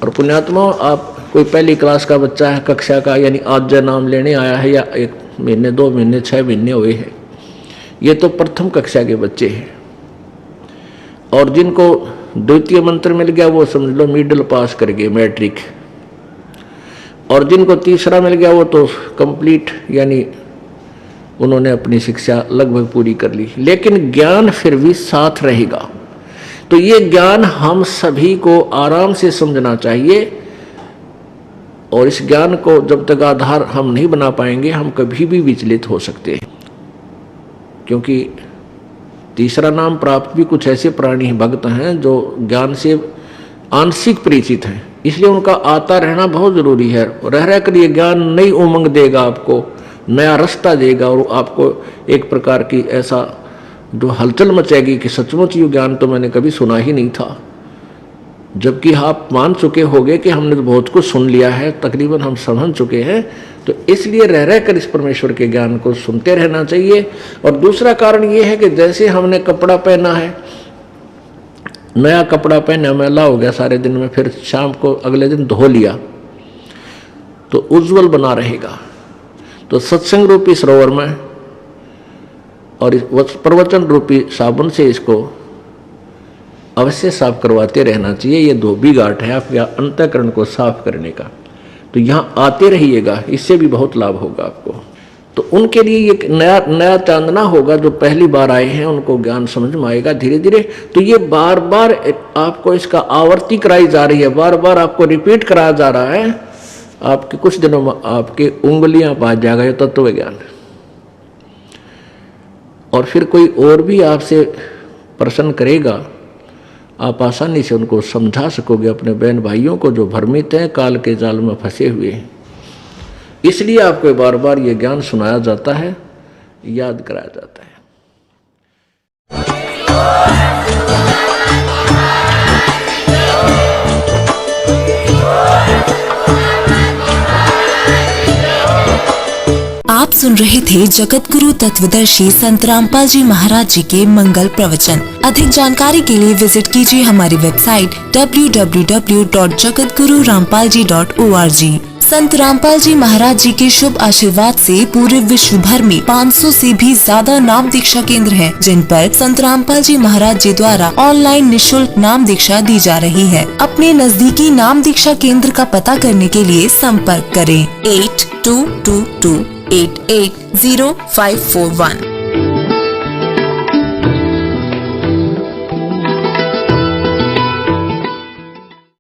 और पुण्यात्मा, आप कोई पहली क्लास का बच्चा है, कक्षा का, यानी आज नाम लेने आया है, या 1 महीने 2 महीने 6 महीने हुए हैं, ये तो प्रथम कक्षा के बच्चे हैं। और जिनको द्वितीय मंत्र मिल गया वो समझ लो मिडिल पास कर गए, मैट्रिक। और जिनको तीसरा मिल गया वो तो कंप्लीट, यानी उन्होंने अपनी शिक्षा लगभग पूरी कर ली। लेकिन ज्ञान फिर भी साथ रहेगा। तो ये ज्ञान हम सभी को आराम से समझना चाहिए, और इस ज्ञान को जब तक आधार हम नहीं बना पाएंगे, हम कभी भी विचलित हो सकते हैं। क्योंकि तीसरा नाम प्राप्त भी कुछ ऐसे प्राणी भक्त हैं जो ज्ञान से आंशिक परिचित हैं, इसलिए उनका आता रहना बहुत जरूरी है। रह कर ये ज्ञान नई उमंग देगा, आपको नया रास्ता देगा, और आपको एक प्रकार की ऐसा जो हलचल मचेगी कि सचमुच ये ज्ञान तो मैंने कभी सुना ही नहीं था। जबकि आप मान चुके होंगे कि हमने तो बहुत कुछ सुन लिया है, तकरीबन हम समझ चुके हैं। तो इसलिए रह कर इस परमेश्वर के ज्ञान को सुनते रहना चाहिए। और दूसरा कारण ये है कि जैसे हमने कपड़ा पहना है, नया कपड़ा पहना, मैला हो गया सारे दिन में, फिर शाम को अगले दिन धो लिया तो उज्जवल बना रहेगा। तो सत्संग रूपी सरोवर में और प्रवचन रूपी साबुन से इसको अवश्य साफ करवाते रहना चाहिए। ये धोबी घाट है आपके अंतःकरण को साफ करने का। तो यहाँ आते रहिएगा, इससे भी बहुत लाभ होगा आपको। तो उनके लिए एक नया चांदना होगा। जो पहली बार आए हैं उनको ज्ञान समझ में आएगा धीरे धीरे। तो ये बार बार आपको इसका आवर्ती कराई जा रही है, बार बार आपको रिपीट कराया जा रहा है। आपके कुछ दिनों में आपके उंगलियां पा जाएगा ये तत्व ज्ञान। और फिर कोई और भी आपसे प्रश्न करेगा, आप आसानी से उनको समझा सकोगे, अपने बहन भाइयों को जो भ्रमित हैं, काल के जाल में फंसे हुए हैं। इसलिए आपको बार बार ये ज्ञान सुनाया जाता है, याद कराया जाता है। आप सुन रहे थे जगत गुरु तत्वदर्शी संत रामपाल जी महाराज जी के मंगल प्रवचन। अधिक जानकारी के लिए विजिट कीजिए हमारी वेबसाइट www.jagatgururampalji.org। संत रामपाल जी महाराज जी के शुभ आशीर्वाद से पूरे विश्व भर में 500 से भी ज्यादा नाम दीक्षा केंद्र हैं, जिन पर संत रामपाल जी महाराज जी द्वारा ऑनलाइन निशुल्क नाम दीक्षा दी जा रही है। अपने नजदीकी नाम दीक्षा केंद्र का पता करने के लिए संपर्क करें 8222880541।